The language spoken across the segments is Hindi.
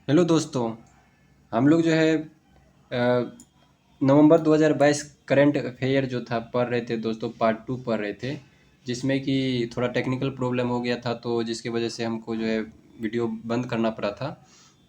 हेलो दोस्तों। हम लोग जो है नवंबर 2022 करंट अफेयर जो था पढ़ रहे थे दोस्तों, पार्ट 2 पढ़ रहे थे, जिसमें कि थोड़ा टेक्निकल प्रॉब्लम हो गया था, तो जिसकी वजह से हमको जो है वीडियो बंद करना पड़ा था।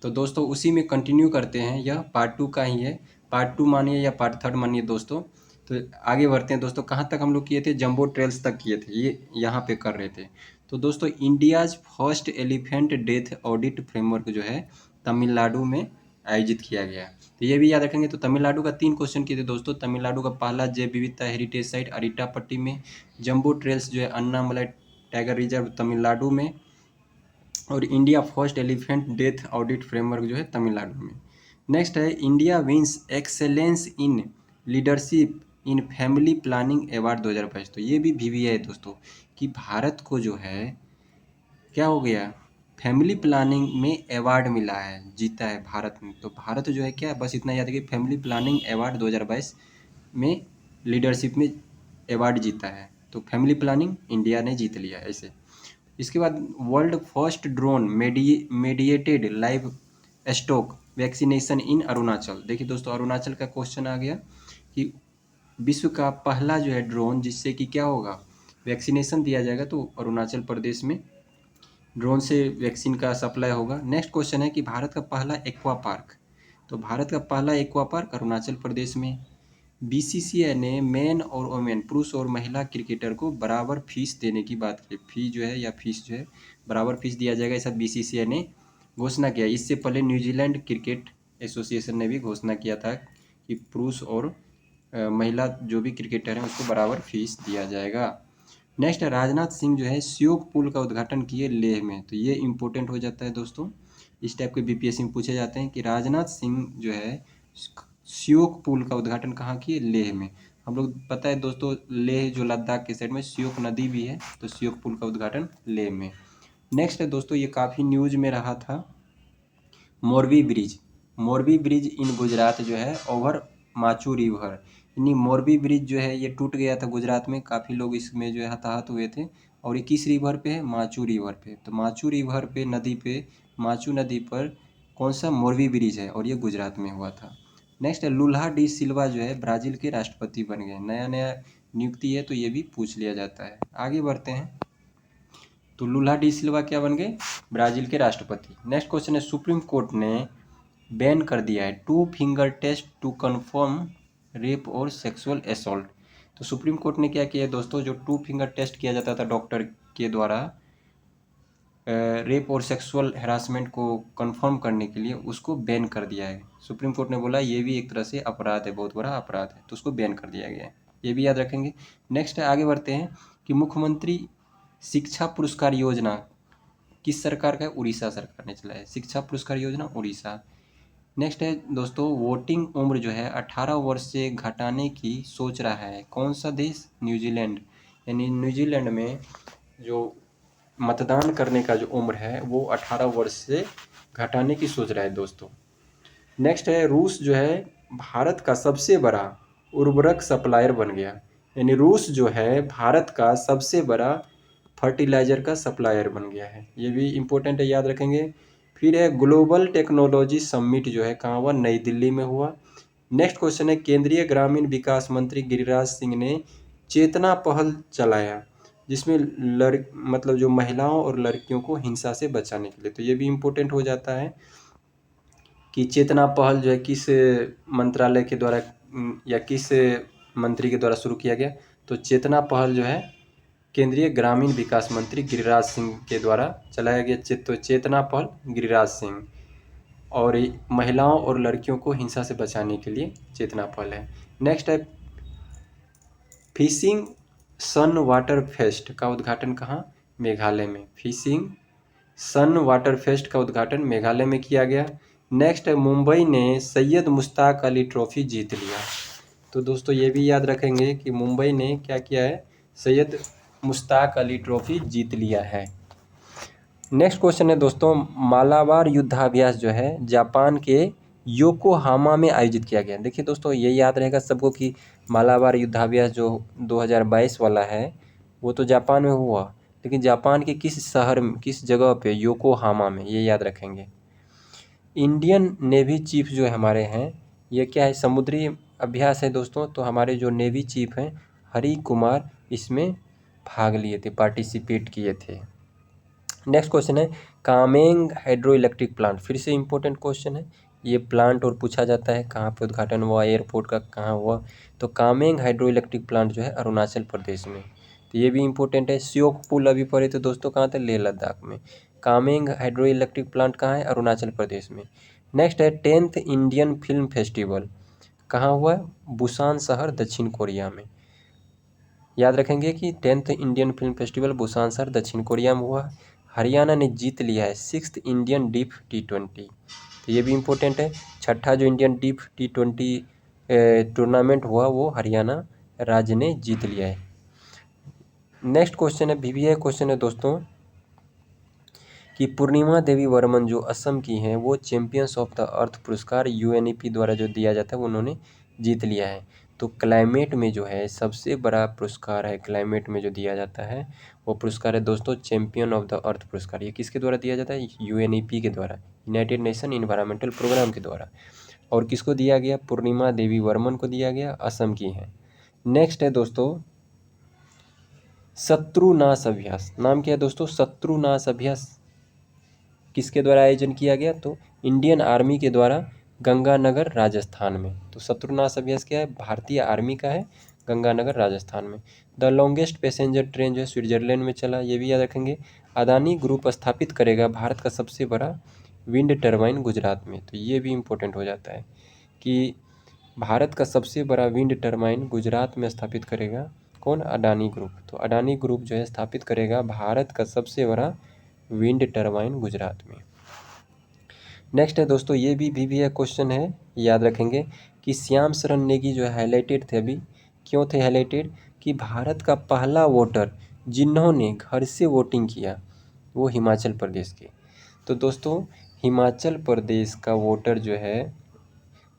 तो दोस्तों उसी में कंटिन्यू करते हैं, यह पार्ट 2 का ही है। पार्ट 2 मानिए या पार्ट 3 मानिए दोस्तों। तो आगे बढ़ते हैं दोस्तों। कहाँ तक हम लोग किए थे? जंबो ट्रेल्स तक किए थे, ये यहाँ पे कर रहे थे। तो दोस्तों India's first elephant death audit framework जो है तमिलनाडु में आयोजित किया गया। तो ये भी याद रखेंगे। तो तमिलनाडु का 3 क्वेश्चन किए थे दोस्तों। तमिलनाडु का पहला जैव विविधता हेरिटेज साइट अरिटापट्टी में, जंबो ट्रेल्स जो है अन्नामलाई टाइगर रिजर्व तमिलनाडु में, और India first elephant death audit framework जो है तमिलनाडु में। नेक्स्ट है India wins excellence in leadership in family planning award 2022। तो ये भी वीवीआई है दोस्तों, कि भारत को जो है क्या हो गया, फैमिली प्लानिंग में अवार्ड मिला है, जीता है भारत में। तो भारत जो है क्या, बस इतना याद है कि फैमिली प्लानिंग अवार्ड 2022 में लीडरशिप में अवार्ड जीता है। तो फैमिली प्लानिंग इंडिया ने जीत लिया ऐसे। इसके बाद world first drone mediated live stock vaccination in Arunachal. देखिए दोस्तों, अरुणाचल का क्वेश्चन आ गया कि विश्व का पहला जो है ड्रोन जिससे कि क्या होगा, वैक्सीनेशन दिया जाएगा, तो अरुणाचल प्रदेश में ड्रोन से वैक्सीन का सप्लाई होगा। नेक्स्ट क्वेश्चन है कि भारत का पहला एक्वा पार्क। तो भारत का पहला एक्वा पार्क अरुणाचल प्रदेश में। बीसीसीआई ने मेन और वोमेन, पुरुष और महिला क्रिकेटर को बराबर फीस देने की बात की। फी जो है या फीस जो है बराबर फीस दिया जाएगा, ऐसा बीसीसीआई ने घोषणा किया। इससे पहले न्यूजीलैंड क्रिकेट एसोसिएशन ने भी घोषणा किया था कि पुरुष और महिला जो भी क्रिकेटर हैं उसको बराबर फीस दिया जाएगा। नेक्स्ट है राजनाथ सिंह जो है श्योक पुल का उद्घाटन किए लेह में। तो ये इंपॉर्टेंट हो जाता है दोस्तों, इस टाइप के बीपीएससी में पूछे जाते हैं कि राजनाथ सिंह जो है श्योक पुल का उद्घाटन कहाँ किए, लेह में। हम लोग पता है दोस्तों, लेह जो लद्दाख के साइड में श्योक नदी भी है, तो श्योक पुल का उद्घाटन लेह में। नेक्स्ट है दोस्तों, ये काफ़ी न्यूज में रहा था, मोरबी ब्रिज। मोरबी ब्रिज इन गुजरात जो है ओवर माचू रिवर, यानी मोरबी ब्रिज जो है ये टूट गया था गुजरात में। काफ़ी लोग इसमें जो है हताहत हुए थे। और ये किस रिवर पे है? माचू रिवर पे। तो माचू रिवर पे नदी पे, माचू नदी पर कौन सा मोरबी ब्रिज है, और ये गुजरात में हुआ था। नेक्स्ट है लुल्हा डी सिल्वा जो है ब्राज़ील के राष्ट्रपति बन गए। नया नया नियुक्ति है, तो ये भी पूछ लिया जाता है। आगे बढ़ते हैं। तो लुल्हा डी सिल्वा क्या बन गए? ब्राज़ील के राष्ट्रपति। नेक्स्ट क्वेश्चन है सुप्रीम कोर्ट ने बैन कर दिया है 2 finger test to confirm rape और सेक्सुअल असॉल्ट। तो सुप्रीम कोर्ट ने क्या किया है दोस्तों, जो 2 फिंगर टेस्ट किया जाता था डॉक्टर के द्वारा रेप और सेक्सुअल हैरासमेंट को कंफर्म करने के लिए, उसको बैन कर दिया है। सुप्रीम कोर्ट ने बोला ये भी एक तरह से अपराध है, बहुत बड़ा अपराध है, तो उसको बैन कर दिया गया है। ये भी याद रखेंगे। नेक्स्ट है, आगे बढ़ते हैं कि मुख्यमंत्री शिक्षा पुरस्कार योजना किस सरकार का है? उड़ीसा सरकार ने चलाया है शिक्षा पुरस्कार योजना, उड़ीसा। नेक्स्ट है दोस्तों, वोटिंग उम्र जो है 18 वर्ष से घटाने की सोच रहा है कौन सा देश? न्यूजीलैंड। यानी न्यूजीलैंड में जो मतदान करने का जो उम्र है वो 18 वर्ष से घटाने की सोच रहा है दोस्तों। नेक्स्ट है रूस जो है भारत का सबसे बड़ा उर्वरक सप्लायर बन गया। यानी रूस जो है भारत का सबसे बड़ा फर्टिलाइज़र का सप्लायर बन गया है। ये भी इम्पोर्टेंट है, याद रखेंगे। फिर है ग्लोबल टेक्नोलॉजी समिट जो है कहाँ हुआ? नई दिल्ली में हुआ। नेक्स्ट क्वेश्चन है केंद्रीय ग्रामीण विकास मंत्री गिरिराज सिंह ने चेतना पहल चलाया, जिसमें मतलब जो महिलाओं और लड़कियों को हिंसा से बचाने के लिए। तो ये भी इम्पोर्टेंट हो जाता है कि चेतना पहल जो है किस मंत्रालय के द्वारा या किस मंत्री के द्वारा शुरू किया गया। तो चेतना पहल जो है केंद्रीय ग्रामीण विकास मंत्री गिरिराज सिंह के द्वारा चलाया गया। तो चेतना पहल गिरिराज सिंह, और महिलाओं और लड़कियों को हिंसा से बचाने के लिए चेतना पहल है। नेक्स्ट है फिशिंग सन वाटर फेस्ट का उद्घाटन कहाँ? मेघालय में। फिशिंग सन वाटर फेस्ट का उद्घाटन मेघालय में किया गया। नेक्स्ट है मुंबई ने सैयद मुश्ताक अली ट्रॉफी जीत लिया। तो दोस्तों ये भी याद रखेंगे कि मुंबई ने क्या किया है, सैयद मुश्ताक अली ट्रॉफी जीत लिया है। नेक्स्ट क्वेश्चन है दोस्तों, मालाबार युद्धाभ्यास जो है जापान के योकोहामा में आयोजित किया गया। देखिए दोस्तों, ये याद रहेगा सबको कि मालाबार युद्धाभ्यास जो 2022 वाला है वो तो जापान में हुआ, लेकिन जापान के किस शहर में, किस जगह पे? योकोहामा में, ये याद रखेंगे। इंडियन नेवी चीफ जो हमारे हैं, ये क्या है, समुद्री अभ्यास है दोस्तों। तो हमारे जो नेवी चीफ हैं हरि कुमार इसमें भाग लिए थे, पार्टिसिपेट किए थे। नेक्स्ट क्वेश्चन है कामेंग हाइड्रो इलेक्ट्रिक प्लांट, फिर से इंपॉर्टेंट क्वेश्चन है ये प्लांट, और पूछा जाता है कहाँ पे उद्घाटन हुआ, एयरपोर्ट का कहाँ हुआ। तो कामेंग हाइड्रो इलेक्ट्रिक प्लांट जो है अरुणाचल प्रदेश में, तो ये भी इंपॉर्टेंट है। श्योक पुल अभी पढ़े थे दोस्तों, कहाँ थे, लेह लद्दाख में। कामेंग हाइड्रो इलेक्ट्रिक प्लांट कहाँ है, अरुणाचल प्रदेश में। नेक्स्ट है 10th इंडियन फिल्म फेस्टिवल कहाँ हुआ है, बुसान शहर दक्षिण कोरिया में। याद रखेंगे कि 10th Indian film festival Busan शहर दक्षिण कोरिया में हुआ। हरियाणा ने जीत लिया है 6th इंडियन डीप T20, तो ये भी इम्पोर्टेंट है। छठा जो इंडियन डीप T20 टूर्नामेंट हुआ वो हरियाणा राज्य ने जीत लिया है। नेक्स्ट क्वेश्चन है VVI क्वेश्चन है दोस्तों कि पूर्णिमा देवी वर्मन जो असम की हैं वो चैंपियंस ऑफ द अर्थ पुरस्कार UNEP द्वारा जो दिया जाता है वो उन्होंने जीत लिया है। तो क्लाइमेट में जो है सबसे बड़ा पुरस्कार है, क्लाइमेट में जो दिया जाता है वो पुरस्कार है दोस्तों चैंपियन ऑफ द अर्थ पुरस्कार। ये किसके द्वारा दिया जाता है, UNEP के द्वारा, यूनाइटेड नेशन इन्वायरमेंटल प्रोग्राम के द्वारा। और किसको दिया गया, पूर्णिमा देवी वर्मन को दिया गया, असम की हैं। नेक्स्ट है दोस्तों शत्रुनाश अभ्यास, नाम क्या है दोस्तों, शत्रुनाश अभ्यास किसके द्वारा आयोजन किया गया, तो इंडियन आर्मी के द्वारा गंगानगर राजस्थान में। तो शत्रुनाश अभ्यास क्या है, भारतीय आर्मी का है, गंगानगर राजस्थान में। द लॉन्गेस्ट पैसेंजर ट्रेन जो है स्विट्जरलैंड में चला, ये भी याद रखेंगे। अदानी ग्रुप स्थापित करेगा भारत का सबसे बड़ा विंड टर्बाइन गुजरात में, तो ये भी इम्पोर्टेंट हो जाता है कि भारत का सबसे बड़ा विंड टर्बाइन गुजरात में स्थापित करेगा कौन, अडानी ग्रुप। तो अडानी ग्रुप जो है स्थापित करेगा भारत का सबसे बड़ा विंड टर्बाइन गुजरात में। नेक्स्ट है दोस्तों ये भी VVI क्वेश्चन है, याद रखेंगे कि श्याम शरण नेगी जो है हाईलाइटेड थे अभी, क्यों थे हाईलाइटेड, कि भारत का पहला वोटर जिन्होंने घर से वोटिंग किया वो हिमाचल प्रदेश के। तो दोस्तों हिमाचल प्रदेश का वोटर जो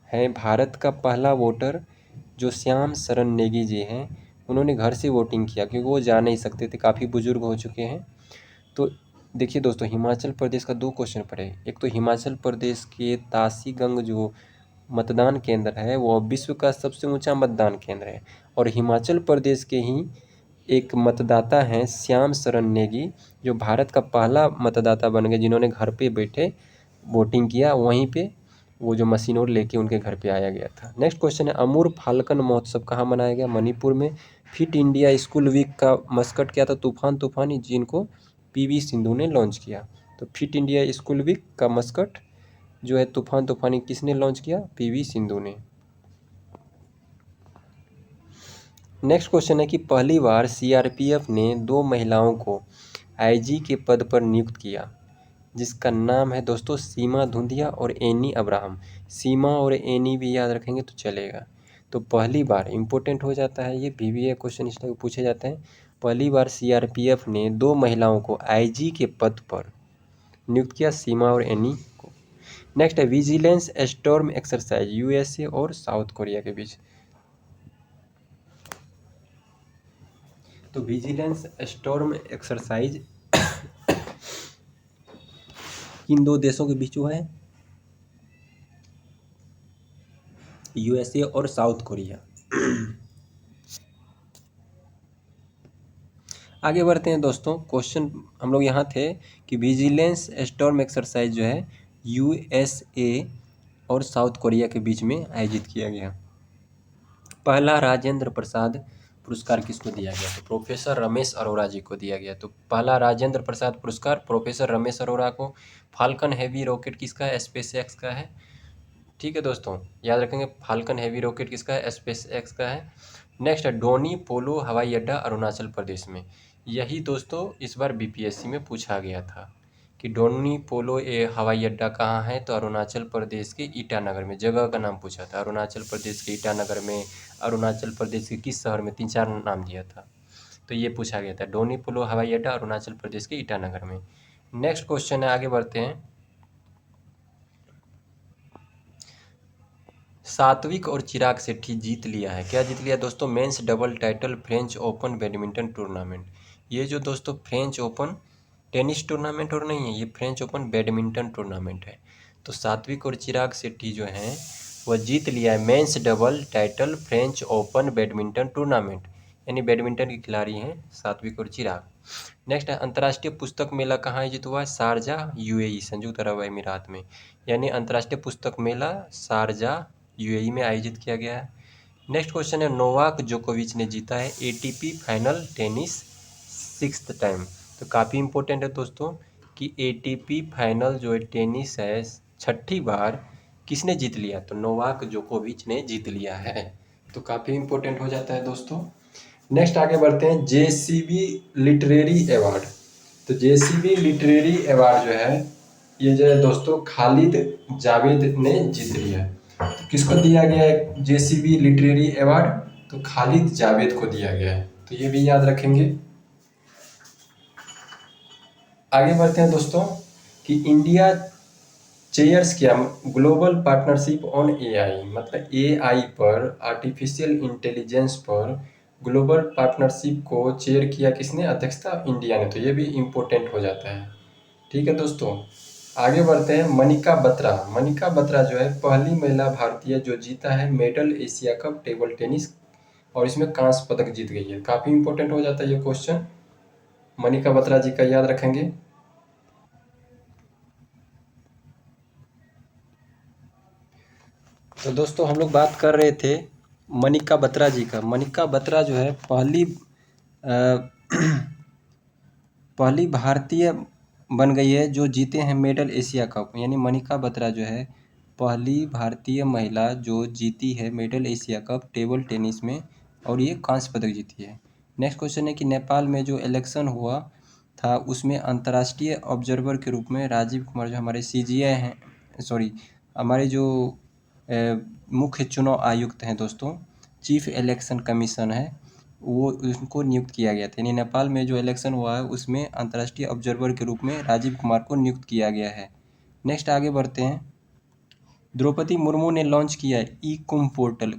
है भारत का पहला वोटर जो श्याम शरण नेगी जी हैं, उन्होंने घर से वोटिंग किया क्योंकि वो जा नहीं सकते थे, काफ़ी बुजुर्ग हो चुके हैं। तो देखिए दोस्तों हिमाचल प्रदेश का 2 क्वेश्चन पड़े, एक तो हिमाचल प्रदेश के तासीगंग जो मतदान केंद्र है वो विश्व का सबसे ऊंचा मतदान केंद्र है, और हिमाचल प्रदेश के ही एक मतदाता हैं श्याम शरण नेगी जो भारत का पहला मतदाता बन गए जिन्होंने घर पे बैठे वोटिंग किया, वहीं पे वो जो मशीन और लेके उनके घर पे आया गया था। नेक्स्ट क्वेश्चन है अमूर फाल्कन महोत्सव कहाँ मनाया गया, मणिपुर में। फिट इंडिया स्कूल वीक का मस्कट क्या था, तूफान तूफानी, जिनको PV सिंधु ने लॉन्च किया। तो फिट इंडिया स्कूल वीक का मस्कट जो है तूफान तूफानी किसने लॉन्च किया, PV सिंधु ने। नेक्स्ट क्वेश्चन है कि पहली बार CRPF ने 2 महिलाओं को IG के पद पर नियुक्त किया, जिसका नाम है दोस्तों सीमा धुंधिया और एनी अब्राहम। सीमा और एनी भी याद रखेंगे तो चलेगा। तो पहली बार इंपॉर्टेंट हो जाता है, ये VVI क्वेश्चन इस तरह पूछे जाते हैं। पहली बार CRPF ने 2 महिलाओं को IG के पद पर नियुक्त किया, सीमा और एनी को। नेक्स्ट है विजिलेंस स्टॉर्म एक्सरसाइज USA और साउथ कोरिया के बीच। तो विजिलेंस स्टॉर्म एक्सरसाइज किन 2 देशों के बीच हुआ है, USA और साउथ कोरिया। आगे बढ़ते हैं दोस्तों, क्वेश्चन हम लोग यहाँ थे कि विजिलेंस स्टॉर्म एक्सरसाइज जो है USA और साउथ कोरिया के बीच में आयोजित किया गया। पहला राजेंद्र प्रसाद पुरस्कार किसको दिया गया, तो प्रोफेसर रमेश अरोड़ा जी को दिया गया। तो पहला राजेंद्र प्रसाद पुरस्कार प्रोफेसर रमेश अरोड़ा को। फाल्कन हैवी रॉकेट किसका है, SpaceX का है। ठीक है दोस्तों याद रखेंगे फाल्कन हैवी रॉकेट किसका है, SpaceX का है। नेक्स्ट है डोनी पोलो हवाई अड्डा अरुणाचल प्रदेश में। यही दोस्तों इस बार BPSC में पूछा गया था कि डोनी पोलो हवाई अड्डा कहाँ है, तो अरुणाचल प्रदेश के ईटानगर में। जगह का नाम पूछा था, अरुणाचल प्रदेश के ईटानगर में, अरुणाचल प्रदेश के किस शहर में, 3-4 नाम दिया था। तो ये पूछा गया था डोनी पोलो हवाई अड्डा अरुणाचल प्रदेश के ईटानगर में। नेक्स्ट क्वेश्चन है, आगे बढ़ते हैं। सात्विक और चिराग शेट्टी जीत लिया है, क्या जीत लिया दोस्तों, men's double title French open badminton tournament. ये जो दोस्तों फ्रेंच ओपन टेनिस टूर्नामेंट और नहीं है, ये फ्रेंच ओपन बैडमिंटन टूर्नामेंट है। तो सात्विक और चिराग शेट्टी जो हैं वह जीत लिया है men's double title French open badminton tournament, यानी बैडमिंटन के खिलाड़ी हैं सात्विक और चिराग। नेक्स्ट है अंतर्राष्ट्रीय पुस्तक मेला कहाँ आयोजित हुआ है? शारजाह यूएई संयुक्त अरब अमीरात में, यानी अंतर्राष्ट्रीय पुस्तक मेला शारजाह यूएई में आयोजित किया गया है। नेक्स्ट क्वेश्चन है नोवाक जोकोविच ने जीता है ATP final tennis 6th time. तो काफ़ी इंपॉर्टेंट है दोस्तों कि एटीपी फाइनल जो है टेनिस है 6ठी बार किसने जीत लिया? तो नोवाक जोकोविच ने जीत लिया है। तो काफ़ी इंपॉर्टेंट हो जाता है दोस्तों। नेक्स्ट आगे बढ़ते हैं जेसीबी लिटरेरी अवार्ड। तो जेसीबी लिटरेरी अवार्ड जो है ये जो है दोस्तों खालिद जावेद ने जीत लिया है। तो किसको दिया गया है जेसीबी लिटरेरी अवार्ड? तो खालिद जावेद को दिया गया है, तो ये भी याद रखेंगे। आगे बढ़ते हैं दोस्तों कि इंडिया चेयर्स क्या ग्लोबल पार्टनरशिप ऑन एआई, मतलब एआई पर आर्टिफिशियल इंटेलिजेंस पर ग्लोबल पार्टनरशिप को चेयर किया किसने? अध्यक्षता इंडिया ने। तो ये भी इम्पोर्टेंट हो जाता है। ठीक है दोस्तों, आगे बढ़ते हैं मनिका बत्रा। मनिका बत्रा जो है पहली महिला भारतीय जो जीता है medal Asia cup table tennis और इसमें कांस्य पदक जीत गई है। काफ़ी इंपॉर्टेंट हो जाता है ये क्वेश्चन, मनिका बत्रा जी का याद रखेंगे। तो दोस्तों हम लोग बात कर रहे थे मनिका बत्रा जी का। मनिका बत्रा जो है पहली भारतीय बन गई है जो जीते हैं मेडल एशिया कप, यानी मनिका बत्रा जो है पहली भारतीय महिला जो जीती है medal Asia cup table tennis में और ये कांस्य पदक जीती है। नेक्स्ट क्वेश्चन है कि नेपाल में जो इलेक्शन हुआ था उसमें अंतर्राष्ट्रीय ऑब्जर्वर के रूप में राजीव कुमार जो हमारे सीजीए हैं, सॉरी हमारे जो मुख्य चुनाव आयुक्त हैं दोस्तों, चीफ इलेक्शन कमीशन है, वो उनको नियुक्त किया गया था। यानी नेपाल में जो इलेक्शन हुआ है उसमें अंतर्राष्ट्रीय ऑब्जर्वर के रूप में राजीव कुमार को नियुक्त किया गया है। नेक्स्ट आगे बढ़ते हैं, द्रौपदी मुर्मू ने लॉन्च किया है ई कुंभ पोर्टल।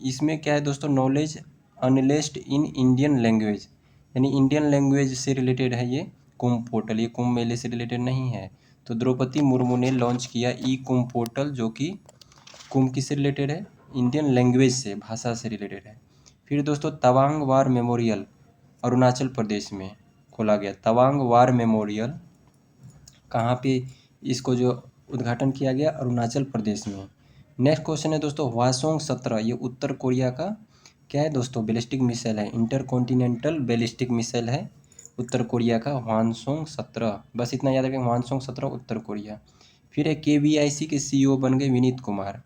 इसमें क्या है दोस्तों? नॉलेज अनलेस्ड इन इंडियन लैंग्वेज, यानी इंडियन लैंग्वेज से रिलेटेड है ये कुंभ पोर्टल। ये कुंभ मेले से रिलेटेड नहीं है। तो द्रौपदी मुर्मू ने लॉन्च किया ई कुंभ पोर्टल जो कि कुंभ किससे रिलेटेड है? इंडियन लैंग्वेज से, भाषा से रिलेटेड है। फिर दोस्तों तवांग वार मेमोरियल अरुणाचल प्रदेश में खोला गया। तवांग वार मेमोरियल कहाँ पे इसको जो उद्घाटन किया गया? अरुणाचल प्रदेश में। नेक्स्ट क्वेश्चन है दोस्तों हवासोंग 17, ये उत्तर कोरिया का क्या है दोस्तों? बैलिस्टिक मिसाइल है, इंटरकॉन्टिनेंटल बैलिस्टिक मिसाइल है उत्तर कोरिया का हवासोंग 17। बस इतना याद रखें, हवासोंग 17 उत्तर कोरिया। फिर है केवीआईसी के सीईओ बन गए Vineet Kumar.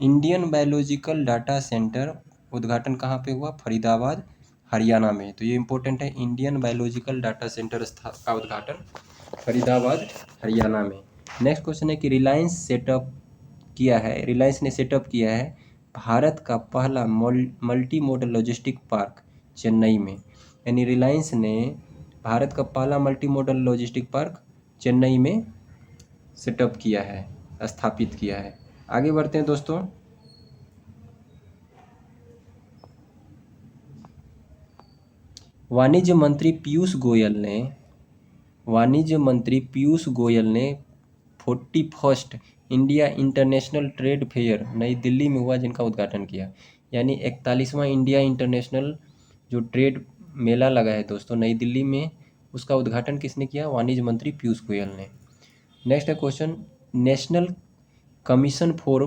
Indian biological data centre उद्घाटन कहाँ पे हुआ? फरीदाबाद हरियाणा में। तो ये इंपॉर्टेंट है, इंडियन बायोलॉजिकल डाटा सेंटर का उद्घाटन फरीदाबाद हरियाणा में। नेक्स्ट क्वेश्चन है कि रिलायंस ने सेटअप किया है भारत का पहला multi modal logistic park Chennai में, यानी रिलायंस ने भारत का पहला multi modal logistic park Chennai में सेटअप किया है, स्थापित किया है। आगे बढ़ते हैं दोस्तों, वाणिज्य मंत्री पीयूष गोयल ने 41st India international trade fair नई दिल्ली में हुआ जिनका उद्घाटन किया। यानी 41वां इंडिया इंटरनेशनल जो ट्रेड मेला लगा है दोस्तों नई दिल्ली में, उसका उद्घाटन किसने किया? वाणिज्य मंत्री पीयूष गोयल ने। नेक्स्ट है question, national commission for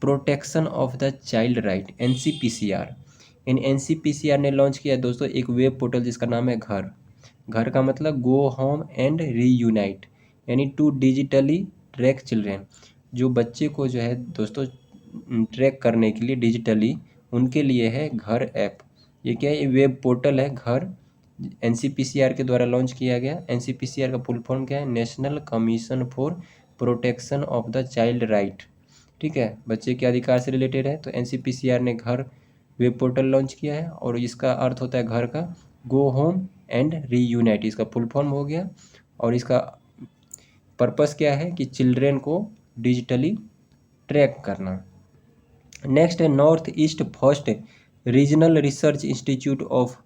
protection of the child right NCPCR, in NCPCR ने लॉन्च किया दोस्तों एक वेब पोर्टल जिसका नाम है घर का मतलब गो होम एंड रीयूनाइट, यानी टू डिजिटली ट्रैक चिल्ड्रेन। जो बच्चे को जो है दोस्तों ट्रैक करने के लिए डिजिटली उनके लिए है घर ऐप। ये क्या है? ये वेब पोर्टल है घर, एनसीपीसीआर के द्वारा लॉन्च किया गया। एनसीपीसीआर का फुल फॉर्म क्या है? National commission for protection of the child right. ठीक है, बच्चे के अधिकार से रिलेटेड है। तो एनसीपीसीआर ने घर वेब पोर्टल लॉन्च किया है और इसका अर्थ होता है घर का गो होम एंड रीयूनाइट, इसका फुल फॉर्म हो गया। और इसका पर्पस क्या है? कि चिल्ड्रेन को डिजिटली ट्रैक करना। नेक्स्ट है north east first regional research institute of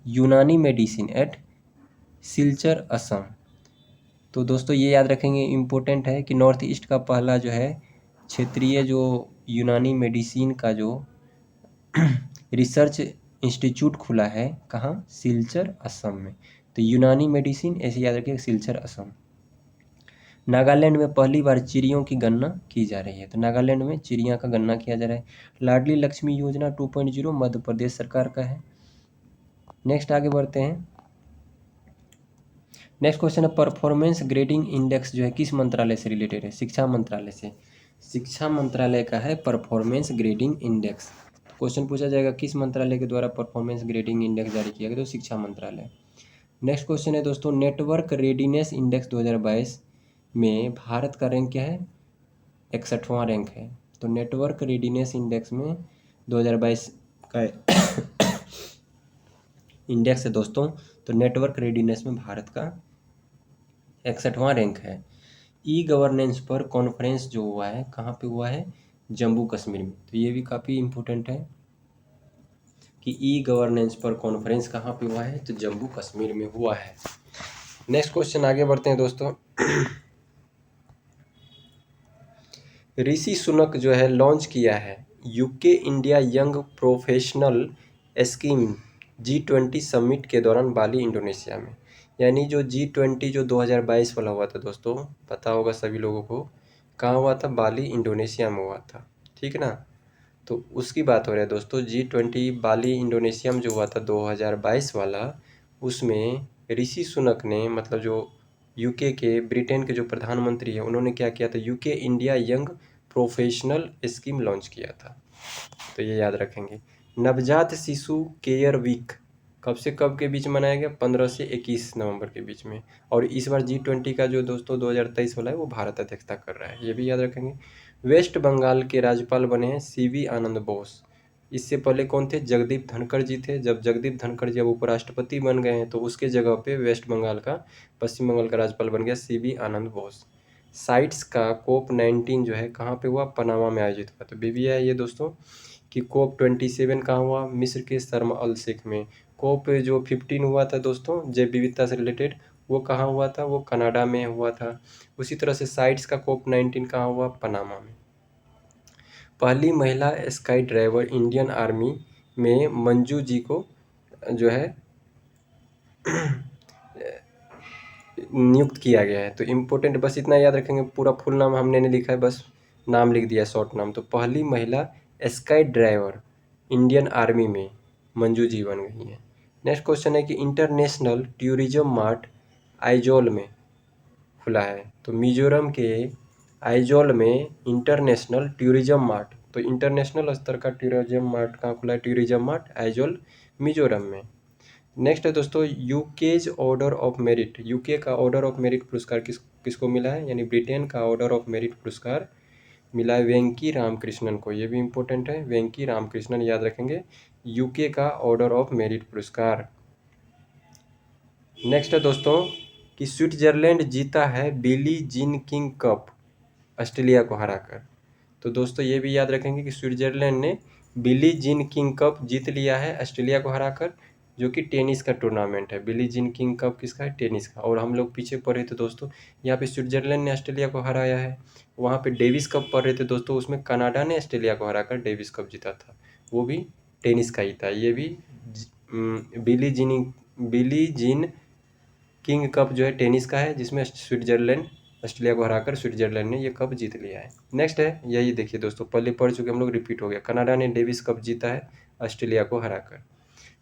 यूनानी मेडिसिन एट सिलचर असम। तो दोस्तों ये याद रखेंगे, इम्पोर्टेंट है कि नॉर्थ ईस्ट का पहला जो है क्षेत्रीय जो यूनानी मेडिसिन का जो रिसर्च इंस्टीट्यूट खुला है, कहाँ? सिलचर, असम में। तो यूनानी मेडिसिन ऐसे याद रखिए, सिलचर, असम। नागालैंड में पहली बार चिड़ियों की गणना की जा रही है। तो नागालैंड में चिड़िया का गणना किया जा रहा है। लाडली लक्ष्मी योजना 2.0 मध्य प्रदेश सरकार का है। नेक्स्ट आगे बढ़ते हैं। नेक्स्ट क्वेश्चन है, परफॉर्मेंस ग्रेडिंग इंडेक्स जो है किस मंत्रालय से रिलेटेड है? शिक्षा मंत्रालय से। शिक्षा मंत्रालय का है परफॉर्मेंस ग्रेडिंग इंडेक्स। तो क्वेश्चन पूछा जाएगा किस मंत्रालय के द्वारा परफॉर्मेंस ग्रेडिंग इंडेक्स जारी किया गया? तो शिक्षा मंत्रालय। नेक्स्ट क्वेश्चन है दोस्तों, नेटवर्क रेडीनेस इंडेक्स 2022 में भारत का रैंक क्या है? 61वां रैंक है। तो नेटवर्क रेडीनेस इंडेक्स में 2022 का इंडेक्स है दोस्तों। तो नेटवर्क रेडीनेस में भारत का 61वां रैंक है। ई गवर्नेंस पर कॉन्फ्रेंस जो हुआ है, कहाँ पे हुआ है? जम्मू कश्मीर में। तो ये भी काफ़ी इम्पोर्टेंट है कि ई गवर्नेंस पर कॉन्फ्रेंस कहाँ पे हुआ है? तो जम्मू कश्मीर में हुआ है। नेक्स्ट क्वेश्चन आगे बढ़ते हैं दोस्तों। ऋषि सुनक जो है लॉन्च किया है UK India young professional scheme G20 summit के दौरान बाली, इंडोनेशिया में। यानी जो G20 जो 2022 वाला हुआ था दोस्तों, पता होगा सभी लोगों को, कहाँ हुआ था? बाली, इंडोनेशिया में हुआ था, ठीक ना। तो उसकी बात हो रही है दोस्तों। G20 बाली, इंडोनेशिया में जो हुआ था 2022 वाला, उसमें ऋषि सुनक ने, मतलब जो यूके के, ब्रिटेन के जो प्रधानमंत्री है, उन्होंने क्या किया था? UK India young professional scheme launch किया था। तो ये याद रखेंगे। नवजात शिशु केयर वीक कब से कब के बीच मनाया गया? 15 से 21 नवंबर के बीच में। और इस बार G20 का जो दोस्तों 2023 वाला है, वो भारत अध्यक्षता कर रहा है, ये भी याद रखेंगे। वेस्ट बंगाल के राज्यपाल बने हैं CV आनंद बोस। इससे पहले कौन थे? जगदीप धनखड़ जी थे। जब जगदीप धनखड़ जी अब उपराष्ट्रपति बन गए हैं, तो उसके जगह पे वेस्ट बंगाल का, पश्चिम बंगाल का राज्यपाल बन गया CV आनंद बोस। साइट्स का COP19 जो है कहाँ पे हुआ? पनामा में आयोजित हुआ। तो बीबी है ये दोस्तों कि COP27 कहाँ हुआ? मिस्र के शर्म अल शेख में। COP जो 15 हुआ था दोस्तों, जैव विविधता से रिलेटेड, वो कहाँ हुआ था? वो कनाडा में हुआ था। उसी तरह से साइट्स का COP19 कहाँ हुआ? पनामा में। पहली महिला स्काई ड्राइवर इंडियन आर्मी में मंजू जी को जो है नियुक्त किया गया है। तो इम्पोर्टेंट बस इतना याद रखेंगे, पूरा फुल नाम हमने नहीं लिखा है, बस नाम लिख दिया, शॉर्ट नाम। तो पहली महिला स्काई ड्राइवर इंडियन आर्मी में मंजू जी बन गई हैं। नेक्स्ट क्वेश्चन है कि इंटरनेशनल टूरिज्म मार्ट आइजोल में खुला है। तो मिजोरम के आइजोल में इंटरनेशनल टूरिज्म मार्ट, तो इंटरनेशनल स्तर का टूरिज्म मार्ट कहाँ खुला है? टूरिज्म मार्ट आइजोल, मिजोरम में। नेक्स्ट है दोस्तों, UK's order of merit. UK का ऑर्डर ऑफ मेरिट पुरस्कार किसको मिला है? यानी ब्रिटेन का ऑर्डर ऑफ मेरिट पुरस्कार मिला है वेंकी रामकृष्णन को। ये भी इम्पोर्टेंट है, वेंकी रामकृष्णन याद रखेंगे, यूके का ऑर्डर ऑफ मेरिट पुरस्कार। नेक्स्ट है दोस्तों कि स्विट्जरलैंड जीता है Billie Jean King cup Australia को हराकर। तो दोस्तों ये भी याद रखेंगे कि स्विट्जरलैंड ने बिली जीन किंग कप जीत लिया है ऑस्ट्रेलिया को हराकर, जो कि टेनिस का टूर्नामेंट है। बिली जीन किंग कप किसका है? टेनिस का। और हम लोग पीछे पढ़ रहे थे दोस्तों, यहाँ पे स्विट्जरलैंड ने ऑस्ट्रेलिया को हराया है। वहाँ पे डेविस कप पढ़ रहे थे दोस्तों, उसमें कनाडा ने ऑस्ट्रेलिया को हराकर डेविस कप जीता था, वो भी टेनिस का ही था। ये भी बिली जीन किंग कप जो है टेनिस का है, जिसमें स्विट्जरलैंड ऑस्ट्रेलिया को हराकर स्विट्जरलैंड ने ये कप जीत लिया है। नेक्स्ट है, यही देखिए दोस्तों, पहले पढ़ चुके हम लोग, रिपीट हो गया। कनाडा ने डेविस कप जीता है ऑस्ट्रेलिया को हराकर।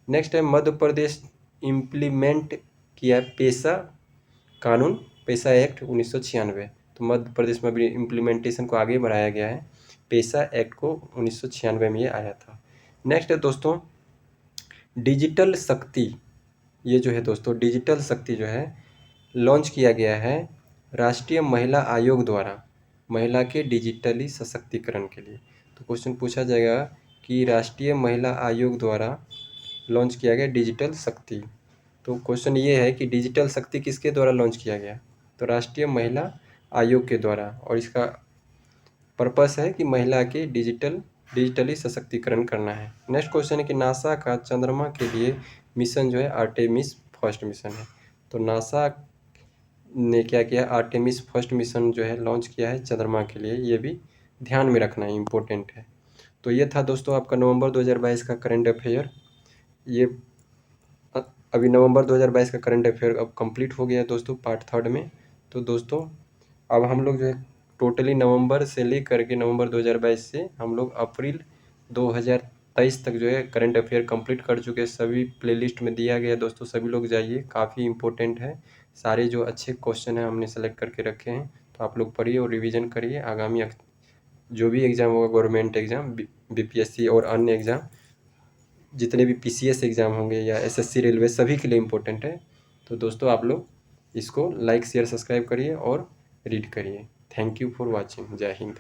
नेक्स्ट है, मध्य प्रदेश इम्प्लीमेंट किया पेशा कानून, पेशा एक्ट 1996। तो मध्य प्रदेश में भी इम्प्लीमेंटेशन को आगे बढ़ाया गया है, पेशा एक्ट को 1996 में ये आया था। नेक्स्ट है दोस्तों, डिजिटल शक्ति। ये जो है दोस्तों, डिजिटल शक्ति जो है लॉन्च किया गया है राष्ट्रीय महिला आयोग द्वारा, महिला के डिजिटली सशक्तिकरण के लिए। तो क्वेश्चन पूछा जाएगा कि राष्ट्रीय महिला आयोग द्वारा लॉन्च किया गया डिजिटल शक्ति। तो क्वेश्चन ये है कि डिजिटल शक्ति किसके द्वारा लॉन्च किया गया? तो राष्ट्रीय महिला आयोग के द्वारा, और इसका पर्पस है कि महिला के डिजिटली सशक्तिकरण करना है। नेक्स्ट क्वेश्चन है कि नासा का चंद्रमा के लिए मिशन जो है आर्टेमिस फर्स्ट मिशन है। तो नासा ने क्या किया, आर्टेमिस फर्स्ट मिशन जो है लॉन्च किया है चंद्रमा के लिए, ये भी ध्यान में रखना इम्पोर्टेंट है। तो ये था दोस्तों आपका नवंबर 2022 का करंट अफेयर। ये अ, अभी नवंबर 2022 का करंट अफेयर अब कंप्लीट हो गया है दोस्तों पार्ट थर्ड में। तो दोस्तों अब हम लोग जो है टोटली नवंबर से लेकर के नवंबर 2022 से हम लोग अप्रैल 2023 तक जो है करंट अफेयर कंप्लीट कर चुके हैं। सभी प्लेलिस्ट में दिया गया है दोस्तों, सभी लोग जाइए, काफ़ी इंपॉर्टेंट है। सारे जो अच्छे क्वेश्चन हैं हमने सेलेक्ट करके रखे हैं, तो आप लोग पढ़िए और रिवीजन करिए। आगामी जो भी एग्ज़ाम होगा, गवर्नमेंट एग्ज़ाम, बीपीएससी और अन्य एग्ज़ाम, जितने भी पीसीएस एग्ज़ाम होंगे या एसएससी रेलवे, सभी के लिए इम्पोर्टेंट है। तो दोस्तों आप लोग इसको लाइक शेयर सब्सक्राइब करिए और रीड करिए। Thank you for watching. जय हिंद।